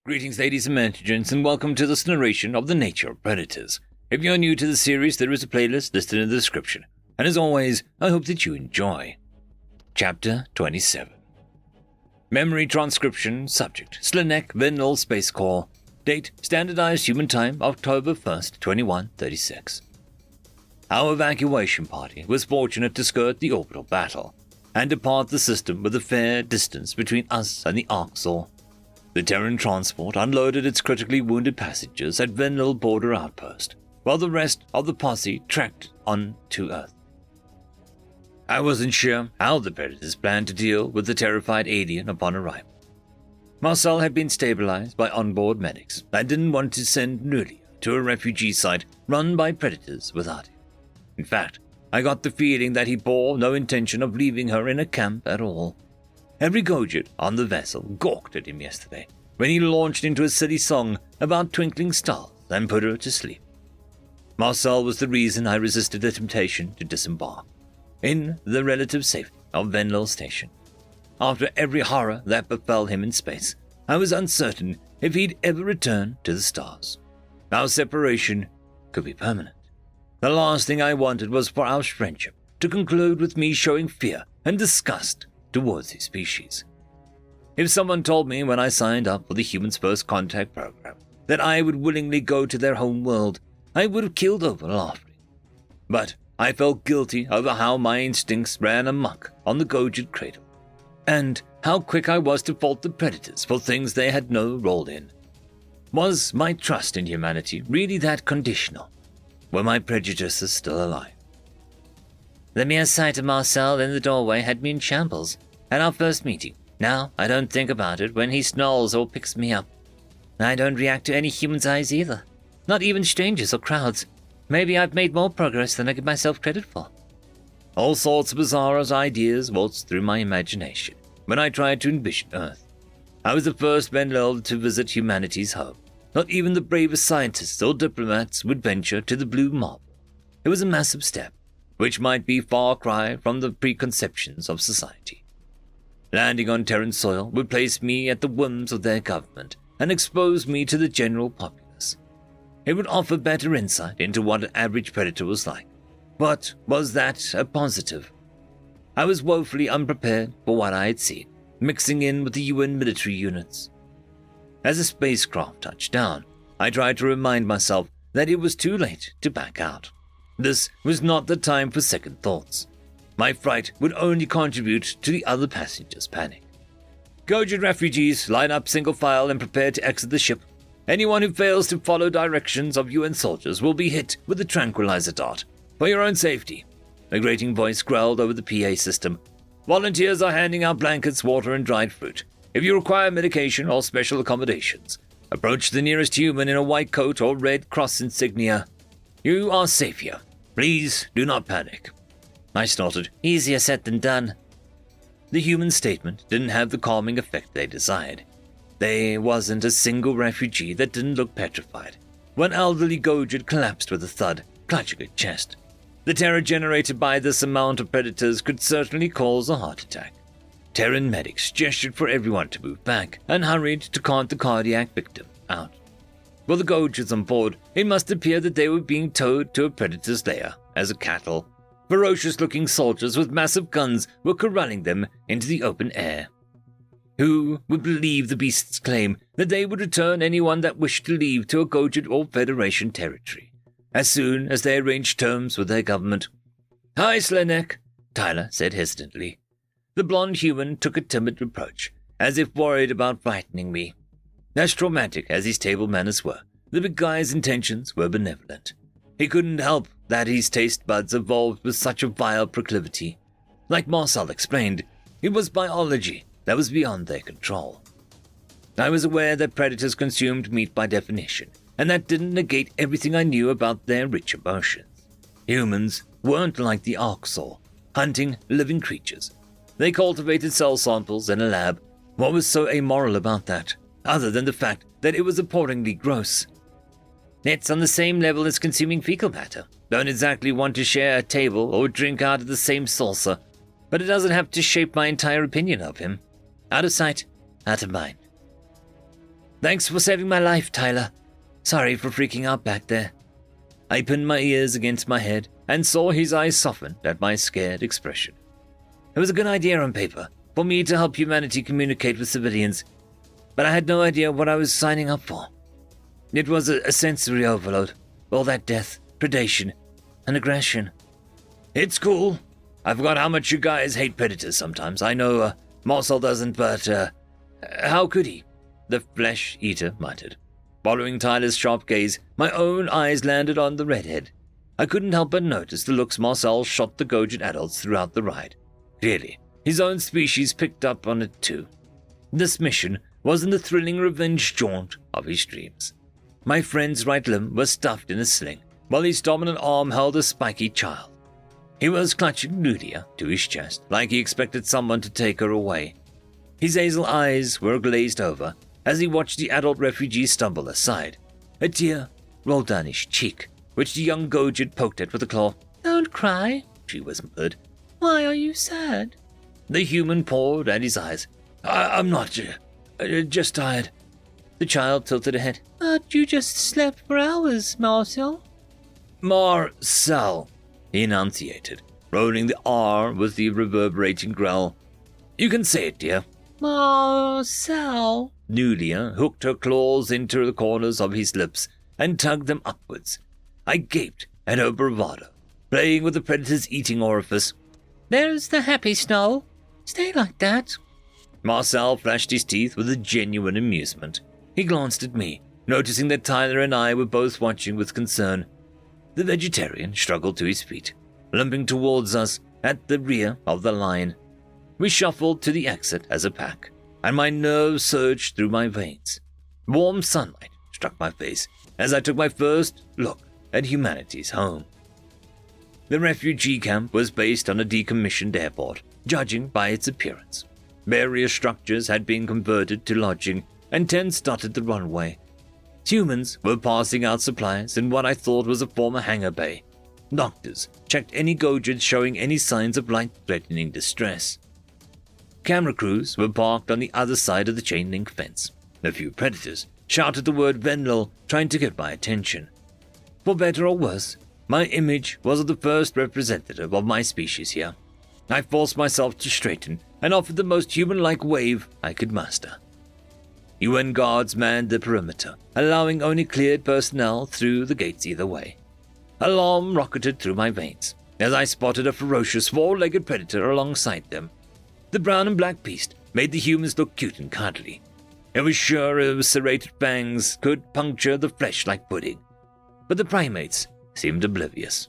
Greetings, ladies and gents, and welcome to this narration of the nature of predators. If you're new to the series, there is a playlist listed in the description. And as always, I hope that you enjoy. Chapter 27. Memory transcription. Subject: Slenek Venl Space Corps. Date: Standardized Human Time, October 1st, 2136. Our evacuation party was fortunate to skirt the orbital battle, and depart the system with a fair distance between us and the Arcs. The Terran transport unloaded its critically wounded passengers at Venl border outpost, while the rest of the posse trekked on to Earth. I wasn't sure how the Predators planned to deal with the terrified alien upon arrival. Marcel had been stabilized by onboard medics and didn't want to send Nulia to a refugee site run by Predators without him. In fact, I got the feeling that he bore no intention of leaving her in a camp at all. Every Gojid on the vessel gawked at him yesterday when he launched into a silly song about twinkling stars and put her to sleep. Marcel was the reason I resisted the temptation to disembark in the relative safety of Venlo Station. After every horror that befell him in space, I was uncertain if he'd ever return to the stars. Our separation could be permanent. The last thing I wanted was for our friendship to conclude with me showing fear and disgust towards his species. If someone told me when I signed up for the Humans First Contact program that I would willingly go to their home world, I would have killed over laughing. But I felt guilty over how my instincts ran amok on the Gojid cradle, and how quick I was to fault the Predators for things they had no role in. Was my trust in humanity really that conditional? Were my prejudices still alive? The mere sight of Marcel in the doorway had me in shambles at our first meeting. Now I don't think about it when he snarls or picks me up. I don't react to any human's eyes either, not even strangers or crowds. Maybe I've made more progress than I give myself credit for. All sorts of bizarre ideas waltzed through my imagination when I tried to envision Earth. I was the first Venlil to visit humanity's home. Not even the bravest scientists or diplomats would venture to the blue marble. It was a massive step, which might be far cry from the preconceptions of society. Landing on Terran soil would place me at the whims of their government and expose me to the general populace. It would offer better insight into what an average predator was like. But was that a positive? I was woefully unprepared for what I had seen, mixing in with the UN military units. As the spacecraft touched down, I tried to remind myself that it was too late to back out. This was not the time for second thoughts. My fright would only contribute to the other passengers' panic. Gojid refugees, line up single file and prepare to exit the ship. Anyone who fails to follow directions of UN soldiers will be hit with a tranquilizer dart. For your own safety. A grating voice growled over the PA system. Volunteers are handing out blankets, water, and dried fruit. If you require medication or special accommodations, approach the nearest human in a white coat or red cross insignia. You are safe here. Please do not panic. I snorted. Easier said than done. The human statement didn't have the calming effect they desired. There wasn't a single refugee that didn't look petrified. One elderly Gojid collapsed with a thud, clutching her chest. The terror generated by this amount of predators could certainly cause a heart attack. Terran medics gestured for everyone to move back and hurried to cart the cardiac victim out. For the Gojids on board, it must appear that they were being towed to a predator's lair as a cattle. Ferocious-looking soldiers with massive guns were corralling them into the open air. Who would believe the beasts' claim that they would return anyone that wished to leave to a Gojid or Federation territory, as soon as they arranged terms with their government? Hi, Slenek, Tyler said hesitantly. The blonde human took a timid reproach, as if worried about frightening me. As traumatic as his table manners were, the big guy's intentions were benevolent. He couldn't help that his taste buds evolved with such a vile proclivity. Like Marcel explained, it was biology that was beyond their control. I was aware that predators consumed meat by definition, and that didn't negate everything I knew about their rich emotions. Humans weren't like the Arcs, hunting living creatures. They cultivated cell samples in a lab. What was so amoral about that, other than the fact that it was appallingly gross? It's on the same level as consuming fecal matter. Don't exactly want to share a table or drink out of the same saucer, but it doesn't have to shape my entire opinion of him. Out of sight, out of mind. Thanks for saving my life, Tyler. Sorry for freaking out back there. I pinned my ears against my head and saw his eyes soften at my scared expression. It was a good idea on paper for me to help humanity communicate with civilians, but I had no idea what I was signing up for. It was a sensory overload, all that death, predation, and aggression. It's cool. I forgot how much you guys hate predators sometimes. I know Marcel doesn't, but how could he? The flesh eater muttered. Following Tyler's sharp gaze, my own eyes landed on the redhead. I couldn't help but notice the looks Marcel shot the Gojid adults throughout the ride. Clearly, his own species picked up on it too. This mission wasn't the thrilling revenge jaunt of his dreams. My friend's right limb was stuffed in a sling, while his dominant arm held a spiky child. He was clutching Ludia to his chest, like he expected someone to take her away. His hazel eyes were glazed over as he watched the adult refugee stumble aside. A tear rolled down his cheek, which the young Gojid poked at with a claw. "Don't cry," she whispered. "Why are you sad?" The human pawed at his eyes. I'm not, just tired." The child tilted her head. "But you just slept for hours, Marcel." "Marcel," he enunciated, rolling the R with the reverberating growl. "You can say it, dear." "Marcel." Nulia hooked her claws into the corners of his lips and tugged them upwards. I gaped at her bravado, playing with the predator's eating orifice. "There's the happy snow. Stay like that." Marcel flashed his teeth with a genuine amusement. He glanced at me, noticing that Tyler and I were both watching with concern. The vegetarian struggled to his feet, limping towards us at the rear of the line. We shuffled to the exit as a pack, and my nerves surged through my veins. Warm sunlight struck my face as I took my first look at humanity's home. The refugee camp was based on a decommissioned airport, judging by its appearance. Various structures had been converted to lodging, and tents dotted the runway. Humans were passing out supplies in what I thought was a former hangar bay. Doctors checked any Gojids showing any signs of life-threatening distress. Camera crews were parked on the other side of the chain-link fence. A few predators shouted the word Venlil, trying to get my attention. For better or worse, my image was of the first representative of my species here. I forced myself to straighten and offered the most human-like wave I could muster. UN guards manned the perimeter, allowing only cleared personnel through the gates either way. Alarm rocketed through my veins as I spotted a ferocious four-legged predator alongside them. The brown and black beast made the humans look cute and cuddly. It was sure his serrated fangs could puncture the flesh like pudding, but the primates seemed oblivious.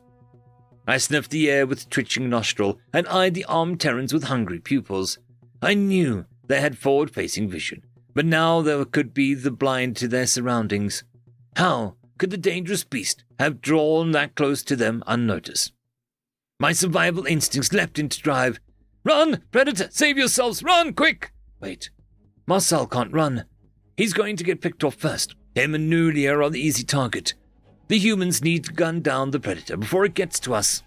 I sniffed the air with twitching nostril and eyed the armed Terrans with hungry pupils. I knew they had forward-facing vision, but now there could be the blind to their surroundings. How could the dangerous beast have drawn that close to them unnoticed? My survival instincts leapt into drive. "Run, predator! Save yourselves! Run, quick!" Wait. Marcel can't run. He's going to get picked off first. Him and Nulia are the easy target. The humans need to gun down the predator before it gets to us.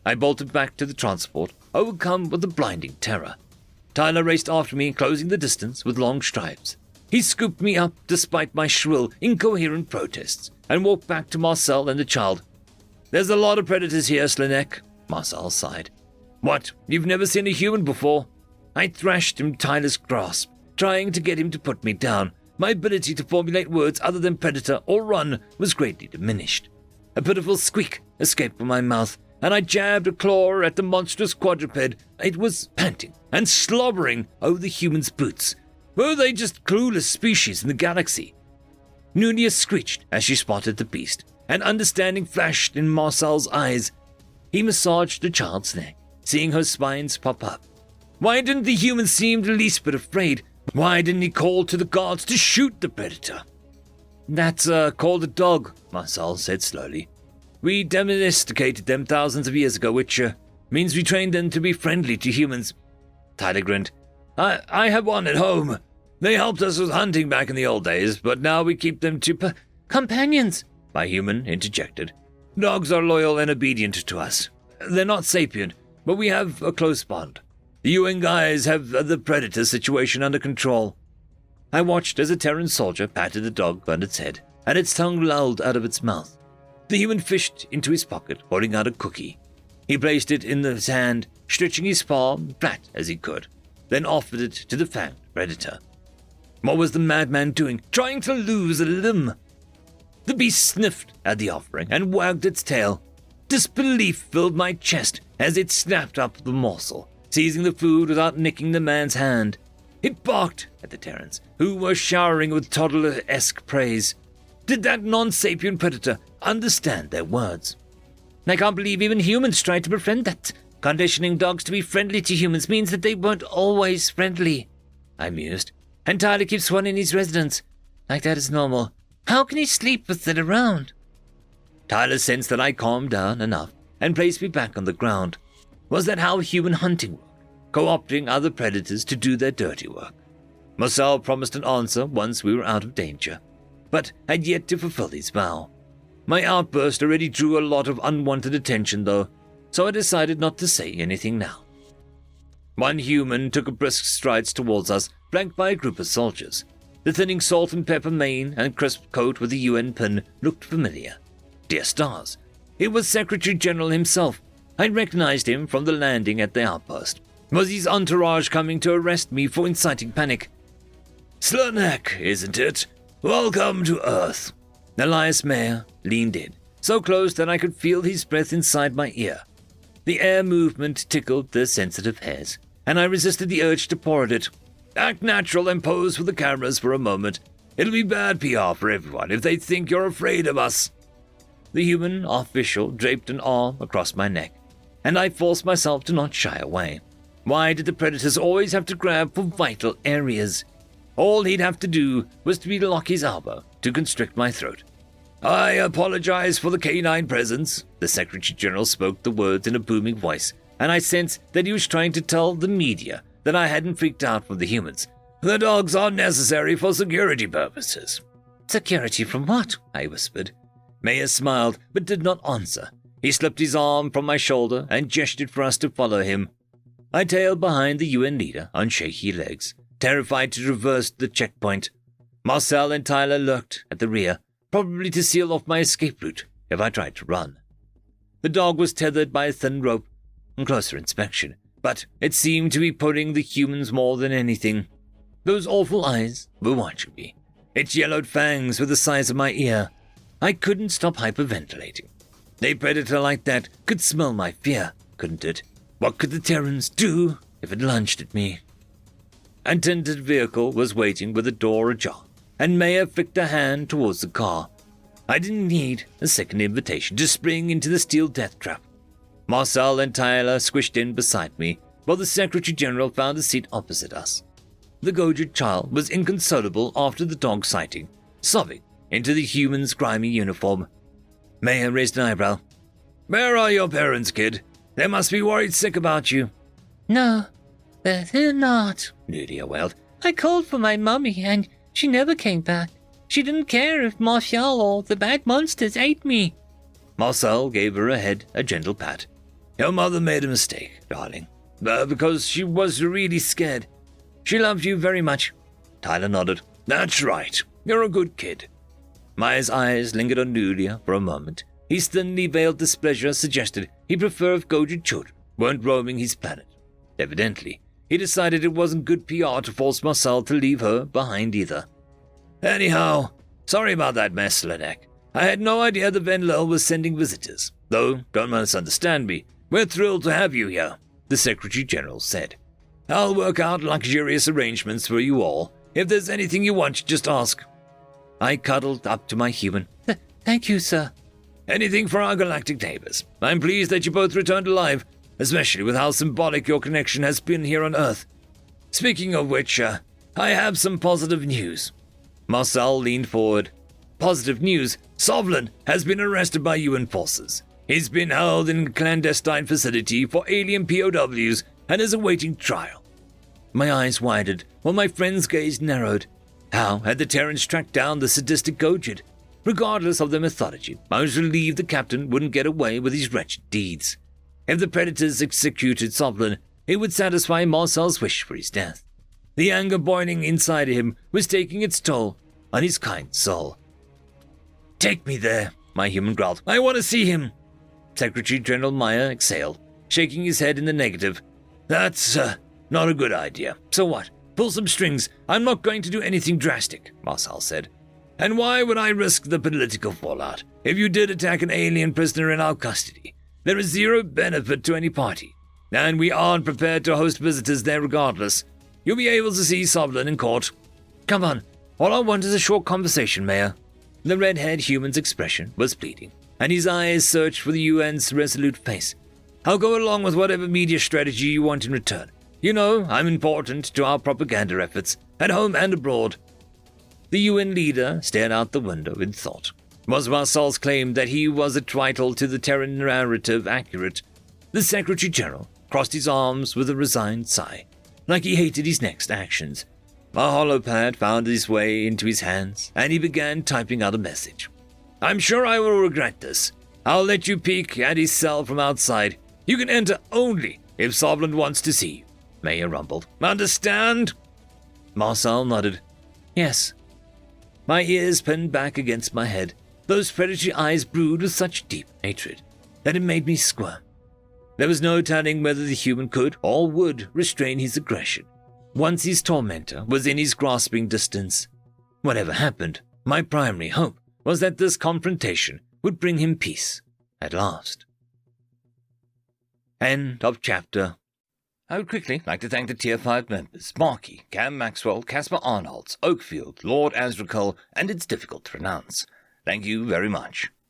I bolted back to the transport, overcome with a blinding terror. Tyler raced after me, closing the distance with long strides. He scooped me up despite my shrill, incoherent protests, and walked back to Marcel and the child. "There's a lot of predators here, Slanek," Marcel sighed. "What, you've never seen a human before?" I thrashed him Tyler's grasp, trying to get him to put me down. My ability to formulate words other than predator or run was greatly diminished. A pitiful squeak escaped from my mouth, and I jabbed a claw at the monstrous quadruped. It was panting and slobbering over the human's boots. Were they just clueless species in the galaxy? Nunia screeched as she spotted the beast, and understanding flashed in Marcel's eyes. He massaged the child's neck, seeing her spines pop up. Why didn't the human seem the least bit afraid? Why didn't he call to the guards to shoot the predator? "That's called a dog," Marcel said slowly. "We domesticated them thousands of years ago, which means we trained them to be friendly to humans." Tyler grinned. I have one at home. They helped us with hunting back in the old days, but now we keep them to companions," my human interjected. "Dogs are loyal and obedient to us. They're not sapient, but we have a close bond. The UN guys have the predator situation under control." I watched as a Terran soldier patted the dog on its head, and its tongue lolled out of its mouth. The human fished into his pocket, holding out a cookie. He placed it in his hand, stretching his palm flat as he could, then offered it to the fanged predator. What was the madman doing, trying to lose a limb? The beast sniffed at the offering and wagged its tail. Disbelief filled my chest as it snapped up the morsel, seizing the food without nicking the man's hand. It barked at the Terrans, who were showering with toddler-esque praise. Did that non-sapient predator understand their words? I can't believe even humans tried to befriend that. Conditioning dogs to be friendly to humans means that they weren't always friendly, I mused. And Tyler keeps one in his residence. Like that is normal. How can he sleep with it around? Tyler sensed that I calmed down enough and placed me back on the ground. Was that how human hunting worked? Co-opting other predators to do their dirty work? Marcel promised an answer once we were out of danger, but had yet to fulfill his vow. My outburst already drew a lot of unwanted attention, though, so I decided not to say anything now. One human took a brisk strides towards us, flanked by a group of soldiers. The thinning salt and pepper mane and crisp coat with the UN pin looked familiar. Dear stars, it was Secretary General himself. I recognized him from the landing at the outpost. Was his entourage coming to arrest me for inciting panic? Slurnek, isn't it? Welcome to Earth. Elias Mayer leaned in, so close that I could feel his breath inside my ear. The air movement tickled the sensitive hairs, and I resisted the urge to paw at it. Act natural and pose for the cameras for a moment. It'll be bad PR for everyone if they think you're afraid of us. The human official draped an arm across my neck, and I forced myself to not shy away. Why did the predators always have to grab for vital areas? All he'd have to do was to lock his elbow to constrict my throat. I apologize for the canine presence. The Secretary General spoke the words in a booming voice, and I sensed that he was trying to tell the media that I hadn't freaked out from the humans. The dogs are necessary for security purposes. Security from what? I whispered. Mayer smiled, but did not answer. He slipped his arm from my shoulder and gestured for us to follow him. I tailed behind the UN leader on shaky legs, terrified to traverse the checkpoint. Marcel and Tyler lurked at the rear, probably to seal off my escape route if I tried to run. The dog was tethered by a thin rope on closer inspection, but it seemed to be putting the humans more than anything. Those awful eyes were watching me. Its yellowed fangs were the size of my ear. I couldn't stop hyperventilating. A predator like that could smell my fear, couldn't it? What could the Terrans do if it lunged at me? A tinted vehicle was waiting with the door ajar, and Mayer flicked a hand towards the car. I didn't need a second invitation to spring into the steel death trap. Marcel and Tyler squished in beside me, while the Secretary General found a seat opposite us. The Gojid child was inconsolable after the dog sighting, sobbing into the human's grimy uniform. Mayer raised an eyebrow. Where are your parents, kid? They must be worried sick about you. No, they're not, Lydia wailed. I called for my mummy, and she never came back. She didn't care if Martial or the bad monsters ate me. Marcel gave her head a gentle pat. Your mother made a mistake, darling, because she was really scared. She loved you very much. Tyler nodded. That's right. You're a good kid. Mayer's eyes lingered on Lydia for a moment. His thinly veiled displeasure suggested he preferred if Gojid children weren't roaming his planet. Evidently, he decided it wasn't good PR to force Marcel to leave her behind either. Anyhow, sorry about that mess, Lenek. I had no idea the Venlil was sending visitors. Though, don't misunderstand me, we're thrilled to have you here, the Secretary General said. I'll work out luxurious arrangements for you all. If there's anything you want, just ask. I cuddled up to my human. Thank you, sir. Anything for our galactic neighbors. I'm pleased that you both returned alive, especially with how symbolic your connection has been here on Earth. Speaking of which, I have some positive news. Marcel leaned forward. Positive news, Sovlin has been arrested by UN forces. He's been held in a clandestine facility for alien POWs and is awaiting trial. My eyes widened while my friend's gaze narrowed. How had the Terrans tracked down the sadistic Gojid? Regardless of their mythology, I was relieved the captain wouldn't get away with his wretched deeds. If the predators executed Sovlin, it would satisfy Marcel's wish for his death. The anger boiling inside him was taking its toll on his kind soul. "Take me there," my human growled. "I want to see him." Secretary General Meyer exhaled, shaking his head in the negative. "That's not a good idea. So what? Pull some strings. I'm not going to do anything drastic," Marcel said. "And why would I risk the political fallout? If you did attack an alien prisoner in our custody, there is zero benefit to any party, and we aren't prepared to host visitors there regardless. You'll be able to see Sovereign in court. Come on, all I want is a short conversation, Mayor." The red-haired human's expression was pleading, and his eyes searched for the UN's resolute face. "I'll go along with whatever media strategy you want in return. You know, I'm important to our propaganda efforts, at home and abroad." The UN leader stared out the window in thought. Was Marcel's claim that he was a title to the Terran narrative accurate? The Secretary General crossed his arms with a resigned sigh, like he hated his next actions. A holopad found his way into his hands, and he began typing out a message. "I'm sure I will regret this. I'll let you peek at his cell from outside. You can enter only if Sovereign wants to see you," Mayor rumbled. "Understand?" Marcel nodded. "Yes." My ears pinned back against my head. Those predatory eyes brooded with such deep hatred that it made me squirm. There was no telling whether the human could or would restrain his aggression once his tormentor was in his grasping distance. Whatever happened, my primary hope was that this confrontation would bring him peace at last. End of chapter. I would quickly like to thank the Tier 5 members, Marky, Cam Maxwell, Casper Arnholtz, Oakfield, Lord Azrakul, and It's Difficult to Pronounce. Thank you very much.